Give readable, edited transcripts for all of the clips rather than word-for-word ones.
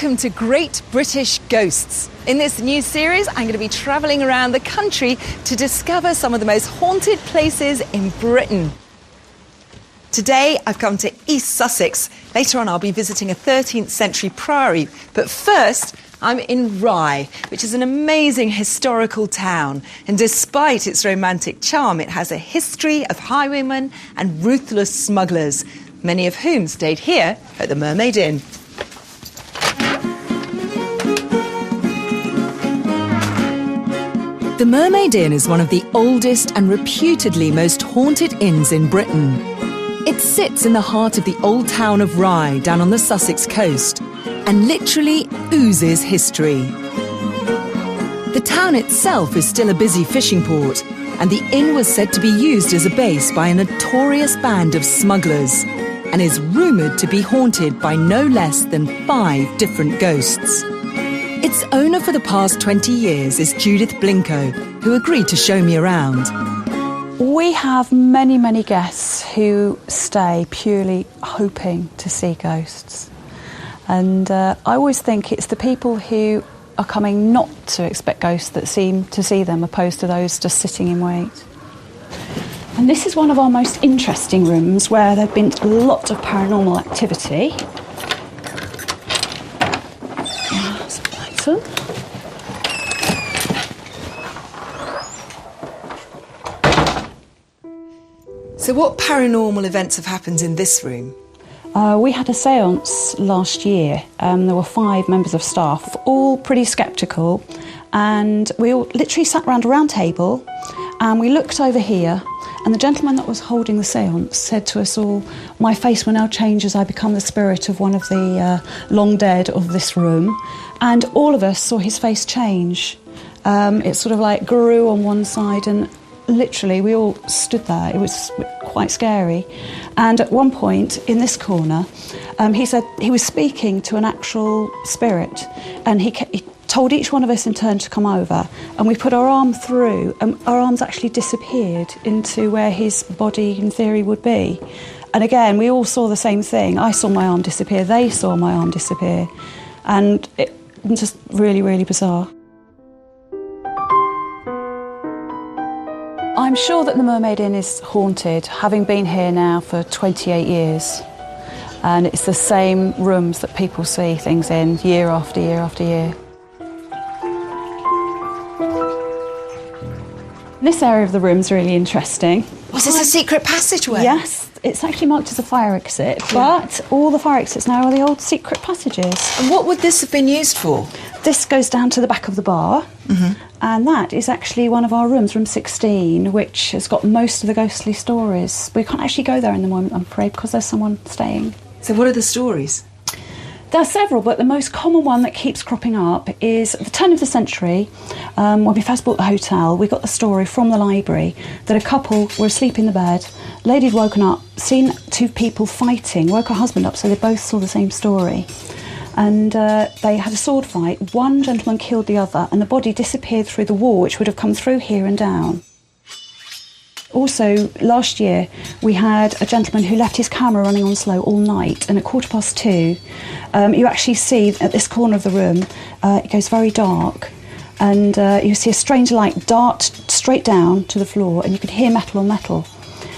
Welcome to Great British Ghosts. In this new series, I'm going to be travelling around the country to discover some of the most haunted places in Britain. Today, I've come to East Sussex. Later on, I'll be visiting a 13th century priory. But first, I'm in Rye, which is an amazing historical town. And despite its romantic charm, it has a history of highwaymen and ruthless smugglers, many of whom stayed here at the Mermaid Inn. The Mermaid Inn is one of the oldest and reputedly most haunted inns in Britain. It sits in the heart of the old town of Rye, down on the Sussex coast, and literally oozes history. The town itself is still a busy fishing port, and the inn was said to be used as a base by a notorious band of smugglers, and is rumoured to be haunted by no less than 5 different ghosts. Its owner for the past 20 years is Judith Blinko, who agreed to show me around. We have many, many guests who stay purely hoping to see ghosts. And I always think it's the people who are coming not to expect ghosts that seem to see them, opposed to those just sitting in wait. And this is one of our most interesting rooms, where there have been a lot of paranormal activity. So what paranormal events have happened in this room? We had a séance last year. There were 5 members of staff, all pretty sceptical, and we all literally sat around a round table and we looked over here, and the gentleman that was holding the séance said to us all, "My face will now change as I become the spirit of one of the long dead of this room." And all of us saw his face change. It sort of like grew on one side, and literally we all stood there. It was quite scary. And at one point in this corner, he said he was speaking to an actual spirit, and he told each one of us in turn to come over, and we put our arm through, and our arms actually disappeared into where his body in theory would be. And again, we all saw the same thing. I saw my arm disappear, they saw my arm disappear, and it was just really, really bizarre. I'm sure that the Mermaid Inn is haunted, having been here now for 28 years. And it's the same rooms that people see things in year after year after year. This area of the room is really interesting. Was this a secret passageway? Yes, it's actually marked as a fire exit, but all the fire exits now are the old secret passages. And what would this have been used for? This goes down to the back of the bar, and that is actually one of our rooms, room 16, which has got most of the ghostly stories. We can't actually go there in the moment, I'm afraid, because there's someone staying. So what are the stories? There are several, but the most common one that keeps cropping up is at the turn of the century, when we first bought the hotel, we got the story from the library that a couple were asleep in the bed, lady had woken up, seen 2 people fighting, woke her husband up, so they both saw the same story. And they had a sword fight. One gentleman killed the other, and the body disappeared through the wall, which would have come through here and down. Also, last year, we had a gentleman who left his camera running on slow all night, and at 2:15, you actually see at this corner of the room, it goes very dark, and you see a strange light dart straight down to the floor, and you could hear metal on metal.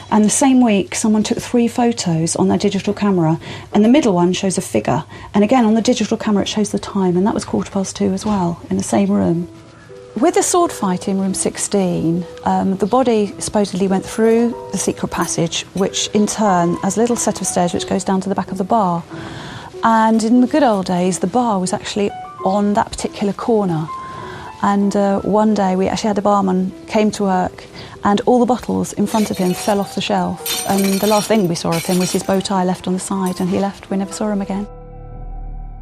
And the same week, someone took 3 photos on their digital camera, and the middle one shows a figure. And again, on the digital camera, it shows the time, and that was 2:15 as well, in the same room. With the sword fight in room 16, the body supposedly went through the secret passage, which in turn has a little set of stairs which goes down to the back of the bar. And in the good old days, the bar was actually on that particular corner. And one day, we actually had a barman came to work, and all the bottles in front of him fell off the shelf. And the last thing we saw of him was his bow tie left on the side, and he left. We never saw him again.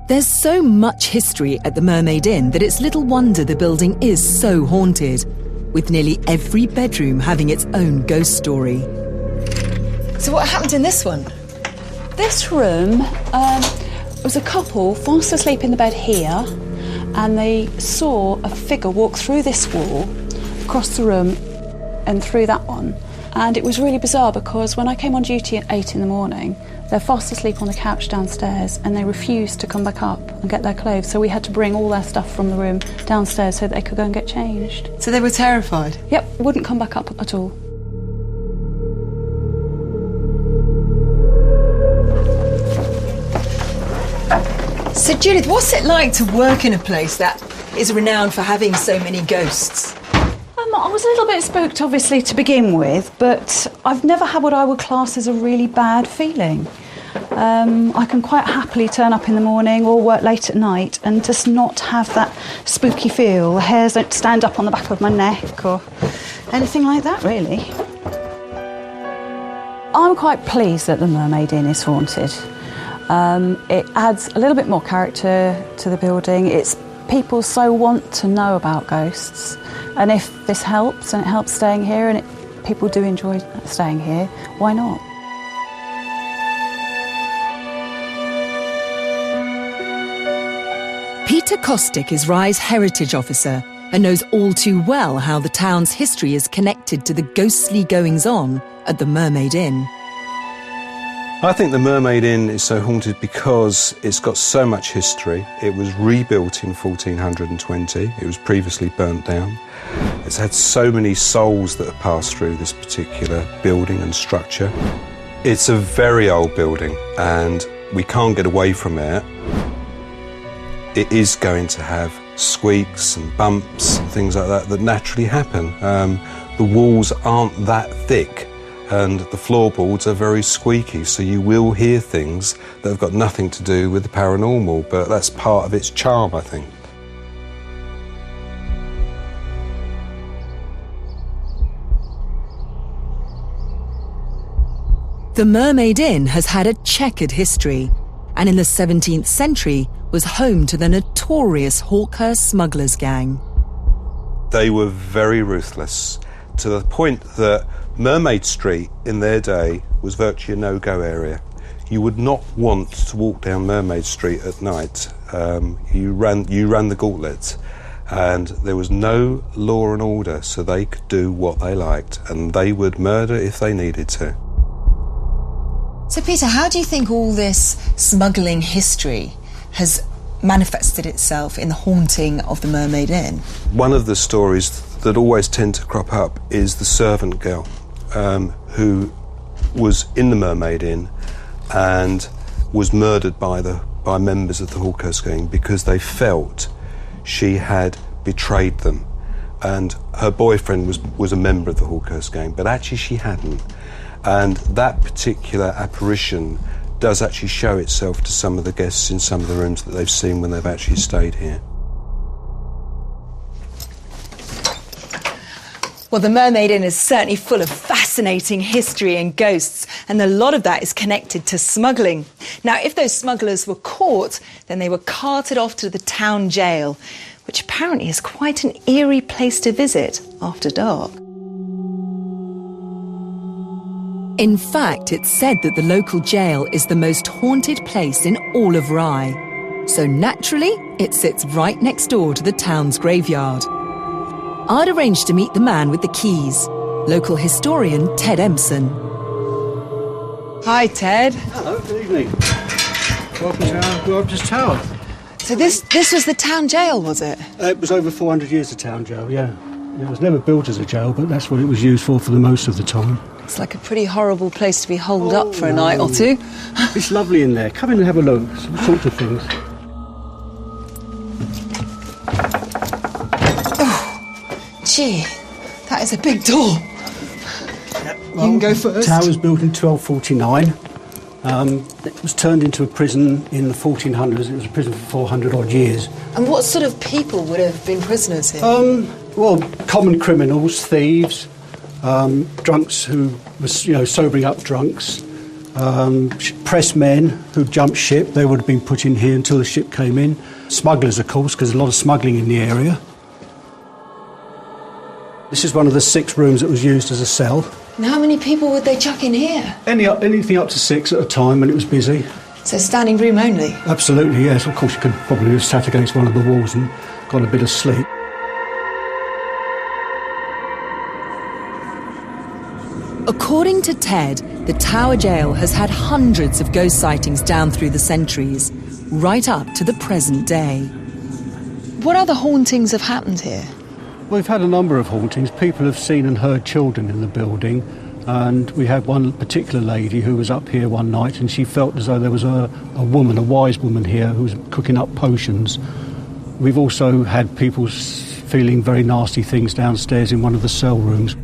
There's so much history at the Mermaid Inn that it's little wonder the building is so haunted, with nearly every bedroom having its own ghost story. So what happened in this one? This room was a couple fast asleep in the bed here, and they saw a figure walk through this wall, across the room and through that one. And it was really bizarre, because when I came on duty at 8 in the morning, they're fast asleep on the couch downstairs, and they refused to come back up and get their clothes. So we had to bring all their stuff from the room downstairs so that they could go and get changed. So they were terrified? Yep, wouldn't come back up at all. So Judith, what's it like to work in a place that is renowned for having so many ghosts? I was a little bit spooked, obviously, to begin with, but I've never had what I would class as a really bad feeling. I can quite happily turn up in the morning or work late at night and just not have that spooky feel. The hairs don't stand up on the back of my neck or anything like that, really. I'm quite pleased that the Mermaid Inn is haunted. It adds a little bit more character to the building. People so want to know about ghosts, and if this helps and it helps staying here and people do enjoy staying here, why not? Peter Kostick is Rye's Heritage Officer and knows all too well how the town's history is connected to the ghostly goings-on at the Mermaid Inn. I think the Mermaid Inn is so haunted because it's got so much history. It was rebuilt in 1420. It was previously burnt down. It's had so many souls that have passed through this particular building and structure. It's a very old building and we can't get away from it. It is going to have squeaks and bumps and things like that naturally happen. The walls aren't that thick and the floorboards are very squeaky, so you will hear things that have got nothing to do with the paranormal, but that's part of its charm, I think. The Mermaid Inn has had a checkered history, and in the 17th century was home to the notorious Hawkhurst Smugglers gang. They were very ruthless, to the point that Mermaid Street in their day was virtually a no-go area. You would not want to walk down Mermaid Street at night. You ran the gauntlet, and there was no law and order, so they could do what they liked, and they would murder if they needed to. So Peter, how do you think all this smuggling history has manifested itself in the haunting of the Mermaid Inn? One of the stories that always tend to crop up is the servant girl who was in the Mermaid Inn and was murdered by members of the Hawkhurst gang because they felt she had betrayed them, and her boyfriend was a member of the Hawkhurst gang, but actually she hadn't. And that particular apparition does actually show itself to some of the guests in some of the rooms that they've seen when they've actually stayed here. Well, the Mermaid Inn is certainly full of fascinating history and ghosts, and a lot of that is connected to smuggling. Now, if those smugglers were caught, then they were carted off to the town jail, which apparently is quite an eerie place to visit after dark. In fact, it's said that the local jail is the most haunted place in all of Rye. So naturally, it sits right next door to the town's graveyard. I'd arranged to meet the man with the keys, local historian Ted Empson. Hi, Ted. Hello, good evening. Welcome to our gorgeous tower. So this was the town jail, was it? It was over 400 years a town jail, yeah. It was never built as a jail, but that's what it was used for the most of the time. It's like a pretty horrible place to be holed up for a night or two. It's lovely in there. Come in and have a look. All sorts of things. Gee, that is a big door. You can go first. The tower was built in 1249. It was turned into a prison in the 1400s. It was a prison for 400 odd years. And what sort of people would have been prisoners here? Well, common criminals, thieves, drunks who were, sobering up drunks, pressmen who jumped ship. They would have been put in here until the ship came in. Smugglers, of course, because there's a lot of smuggling in the area. This is one of the 6 rooms that was used as a cell. And how many people would they chuck in here? Anything up to 6 at a time when it was busy. So standing room only? Absolutely, yes. Of course, you could probably have sat against one of the walls and got a bit of sleep. According to Ted, the Tower Jail has had hundreds of ghost sightings down through the centuries, right up to the present day. What other hauntings have happened here? We've had a number of hauntings. People have seen and heard children in the building, and we had one particular lady who was up here one night and she felt as though there was a woman, a wise woman here, who was cooking up potions. We've also had people feeling very nasty things downstairs in one of the cell rooms.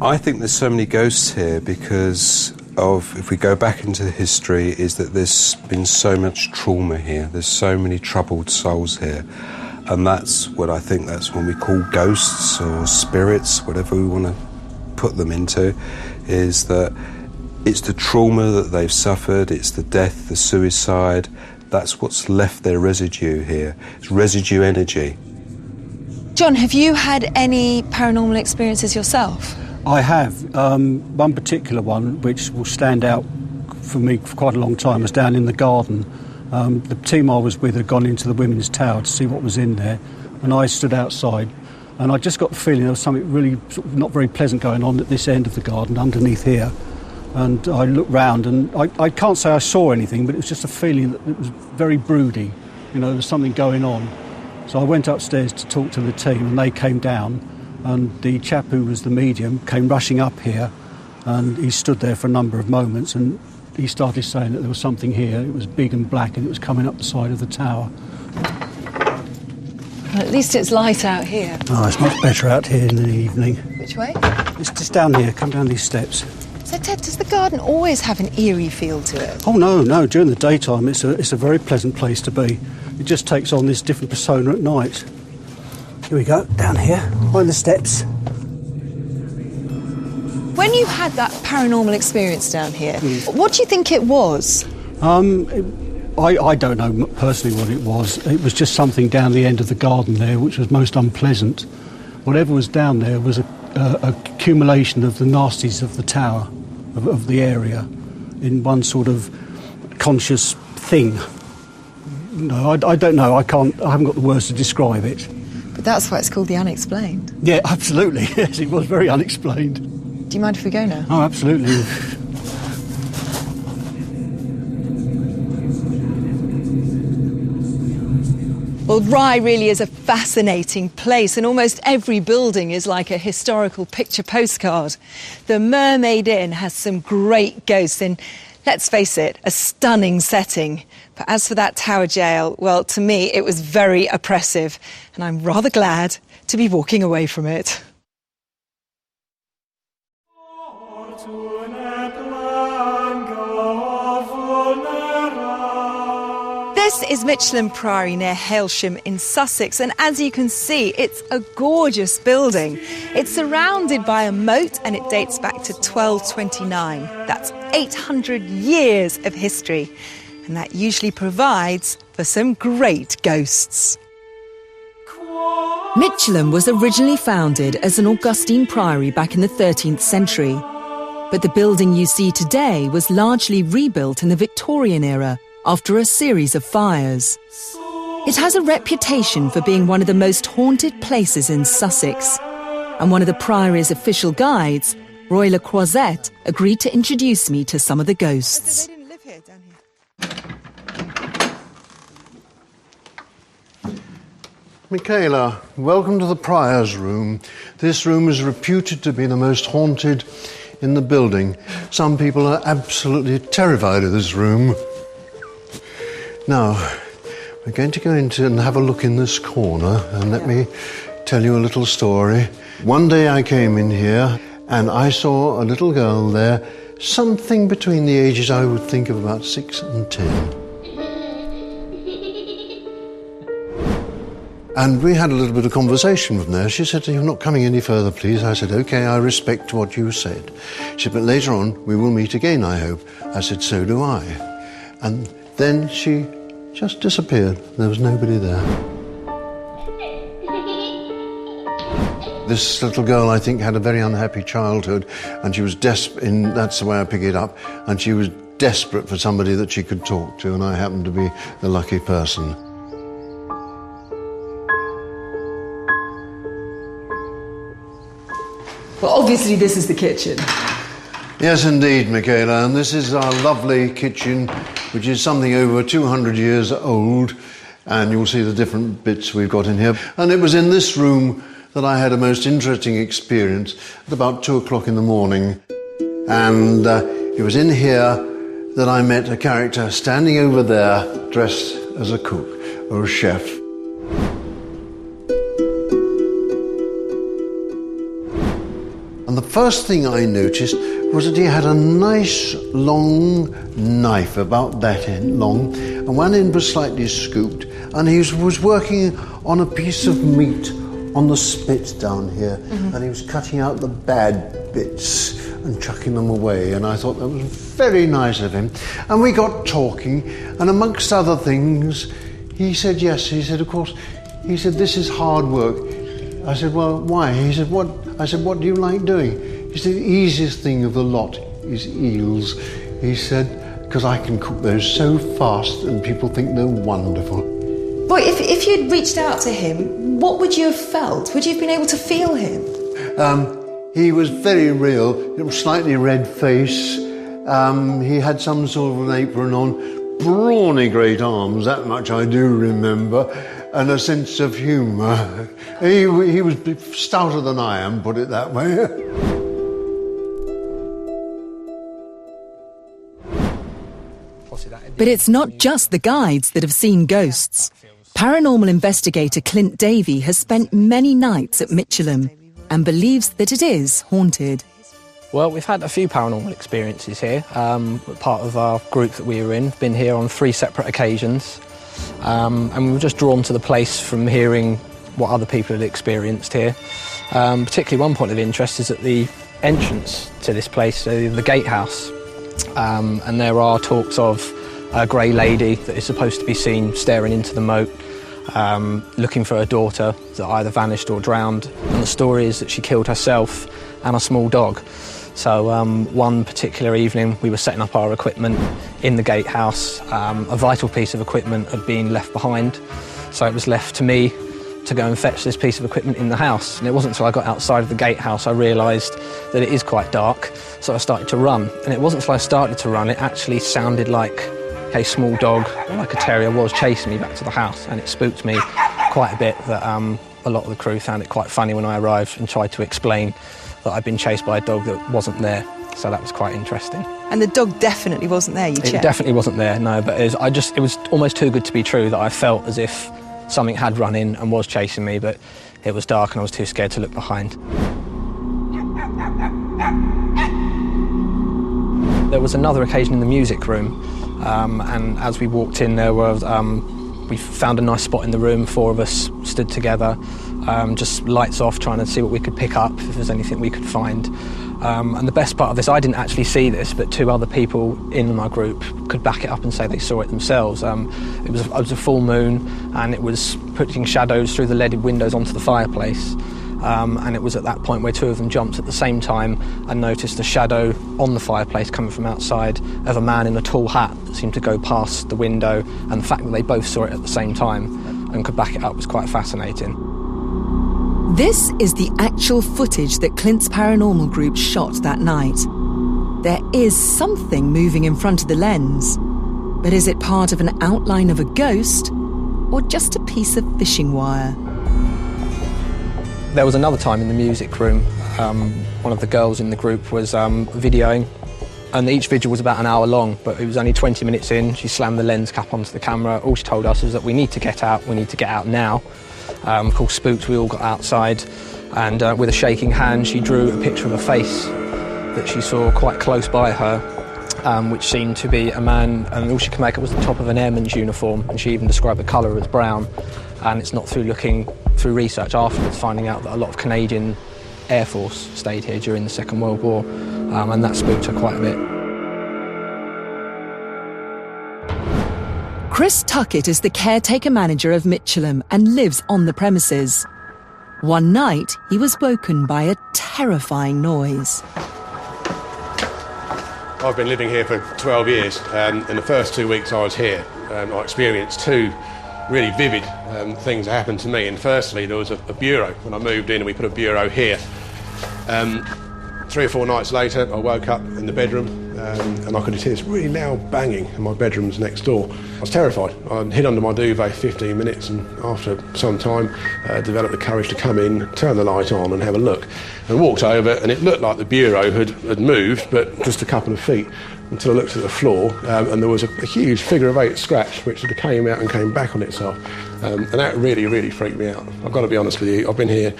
I think there's so many ghosts here because of, if we go back into the history, is that there's been so much trauma here. There's so many troubled souls here. And that's what I think, that's when we call ghosts or spirits, whatever we want to put them into, is that it's the trauma that they've suffered, it's the death, the suicide. That's what's left their residue here. It's residue energy. John, have you had any paranormal experiences yourself? I have. One particular one, which will stand out for me for quite a long time, was down in the garden. The team I was with had gone into the women's tower to see what was in there, and I stood outside, and I just got the feeling there was something really sort of not very pleasant going on at this end of the garden, underneath here. And I looked round, and I can't say I saw anything, but it was just a feeling that it was very broody. You know, there was something going on. So I went upstairs to talk to the team, and they came down, and the chap who was the medium came rushing up here, and he stood there for a number of moments, and he started saying that there was something here. It was big and black, and it was coming up the side of the tower. Well, at least it's light out here. Oh, it's much better out here in the evening. Which way? It's just down here. Come down these steps. So, Ted, does the garden always have an eerie feel to it? Oh, no. During the daytime, it's a very pleasant place to be. It just takes on this different persona at night. Here we go, down here, behind the steps. When you had that paranormal experience down here, what do you think it was? I don't know personally what it was. It was just something down the end of the garden there, which was most unpleasant. Whatever was down there was a accumulation of the nasties of the tower, of the area, in one sort of conscious thing. No, I don't know. I haven't got the words to describe it. But that's why it's called the unexplained. Yeah, absolutely. Yes, it was very unexplained. Do you mind if we go now? Oh, absolutely. Well, Rye really is a fascinating place, and almost every building is like a historical picture postcard. The Mermaid Inn has some great ghosts in, let's face it, a stunning setting. But as for that tower jail, well, to me, it was very oppressive, and I'm rather glad to be walking away from it. This is Michelham Priory near Hailsham in Sussex, and as you can see, it's a gorgeous building. It's surrounded by a moat and it dates back to 1229. That's 800 years of history, and that usually provides for some great ghosts. Michelham was originally founded as an Augustine priory back in the 13th century, but the building you see today was largely rebuilt in the Victorian era after a series of fires. It has a reputation for being one of the most haunted places in Sussex, and one of the Priory's official guides, Roy Le Croisette, agreed to introduce me to some of the ghosts. They didn't live here, down here. Michaela, welcome to the Prior's room. This room is reputed to be the most haunted in the building. Some people are absolutely terrified of this room. Now, we're going to go into and have a look in this corner, and let me tell you a little story. One day I came in here and I saw a little girl there, something between the ages I would think of about 6 and 10. And we had a little bit of conversation from there. She said, "You're not coming any further, please." I said, "OK, I respect what you said." She said, "But later on we will meet again, I hope." I said, "So do I." And then she just disappeared. There was nobody there. This little girl, I think, had a very unhappy childhood, and she was desperate, that's the way I pick it up, and she was desperate for somebody that she could talk to, and I happened to be the lucky person. Well, obviously this is the kitchen. Yes, indeed, Michaela, and this is our lovely kitchen which is something over 200 years old, and you'll see the different bits we've got in here. And it was in this room that I had a most interesting experience at about 2 o'clock in the morning. And it was in here that I met a character standing over there dressed as a cook or a chef. And the first thing I noticed was that he had a nice long knife, about that end long, and one end was slightly scooped, and he was working on a piece of meat on the spit down here, and he was cutting out the bad bits and chucking them away, and I thought that was very nice of him. And we got talking, and amongst other things, he said yes. He said, of course, he said, this is hard work. I said, well, why? He said, what? I said, what do you like doing? He said, the easiest thing of the lot is eels. He said, because I can cook those so fast and people think they're wonderful. But if you'd reached out to him, what would you have felt? Would you have been able to feel him? He was very real, slightly red face. He had some sort of an apron on, brawny great arms, that much I do remember, and a sense of humour. He was stouter than I am, put it that way. But it's not just the guides that have seen ghosts. Paranormal investigator Clint Davey has spent many nights at Michelham and believes that it is haunted. Well, we've had a few paranormal experiences here. Part of our group that we were in, been here on 3 separate occasions. And we were just drawn to the place from hearing what other people had experienced here. Particularly one point of interest is at the entrance to this place, the gatehouse. And there are talks of a grey lady that is supposed to be seen staring into the moat, looking for her daughter that either vanished or drowned. And the story is that she killed herself and a small dog. So one particular evening we were setting up our equipment in the gatehouse. A vital piece of equipment had been left behind, so it was left to me to go and fetch this piece of equipment in the house. And it wasn't until I got outside of the gatehouse I realised that it is quite dark, so I started to run. And it wasn't until I started to run, it actually sounded like a small dog, like a terrier, was chasing me back to the house, and it spooked me quite a bit that a lot of the crew found it quite funny when I arrived and tried to explain that I'd been chased by a dog that wasn't there. So that was quite interesting. And the dog definitely wasn't there, you checked? It definitely wasn't there, no, but it was almost too good to be true that I felt as if something had run in and was chasing me, but it was dark and I was too scared to look behind. There was another occasion in the music room, and as we walked in there were, we found a nice spot in the room, 4 of us stood together, just lights off, trying to see what we could pick up, if there's anything we could find. And the best part of this, I didn't actually see this, but 2 other people in my group could back it up and say they saw it themselves. It was a full moon, and it was putting shadows through the leaded windows onto the fireplace. And it was at that point where 2 of them jumped at the same time and noticed a shadow on the fireplace coming from outside of a man in a tall hat that seemed to go past the window, and the fact that they both saw it at the same time and could back it up was quite fascinating. This is the actual footage that Clint's paranormal group shot that night. There is something moving in front of the lens, but is it part of an outline of a ghost or just a piece of fishing wire? There was another time in the music room, one of the girls in the group was videoing, and each vigil was about an hour long, but it was only 20 minutes in. She slammed the lens cap onto the camera. All she told us was that we need to get out now. Of course, spooked, we all got outside, and with a shaking hand she drew a picture of a face that she saw quite close by her, which seemed to be a man, and all she could make it was the top of an airman's uniform, and she even described the colour as brown. And it's not through looking through research afterwards, finding out that a lot of Canadian Air Force stayed here during the Second World War, and that spooked her quite a bit. Chris Tuckett is the caretaker manager of Michelham and lives on the premises. One night, he was woken by a terrifying noise. I've been living here for 12 years, and in the first 2 weeks I was here, I experienced 2 really vivid things that happened to me. And firstly, there was a bureau when I moved in, and we put a bureau here. 3 or 4 nights later, I woke up in the bedroom, and I could hear this really loud banging in my bedrooms next door. I was terrified. I hid under my duvet 15 minutes, and after some time developed the courage to come in, turn the light on and have a look, and walked over, and it looked like the bureau had moved, but just a couple of feet, until I looked at the floor, and there was a huge figure of 8 scratch which had came out and came back on itself, and that really freaked me out. I've got to be honest with you, I've been here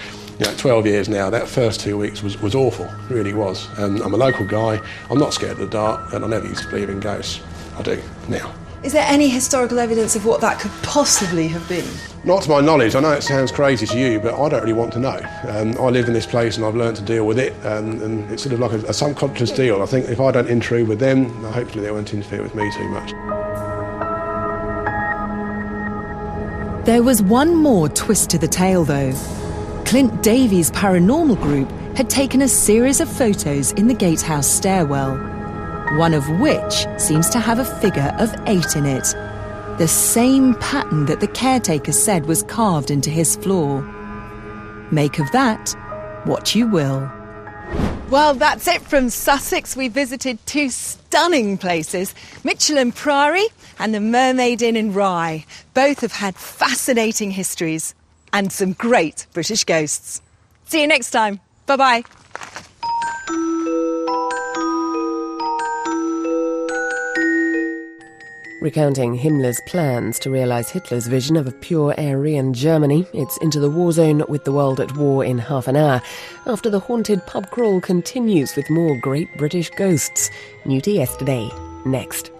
12 years now. That first 2 weeks was awful, really was. I'm a local guy, I'm not scared of the dark, and I never used to believe in ghosts. I do now. Is there any historical evidence of what that could possibly have been? Not to my knowledge. I know it sounds crazy to you, but I don't really want to know. I live in this place and I've learned to deal with it, and it's sort of like a subconscious deal. I think if I don't intrude with them, hopefully they won't interfere with me too much. There was one more twist to the tale, though. Clint Davies' paranormal group had taken a series of photos in the gatehouse stairwell, one of which seems to have a figure of 8 in it, the same pattern that the caretaker said was carved into his floor. Make of that what you will. Well, that's it from Sussex. We visited 2 stunning places, Michelham Priory and the Mermaid Inn in Rye. Both have had fascinating histories and some great British ghosts. See you next time. Bye-bye. Recounting Himmler's plans to realise Hitler's vision of a pure Aryan Germany, it's Into the War Zone with the world at war in half an hour, after the haunted pub crawl continues with more great British ghosts. New to yesterday. Next.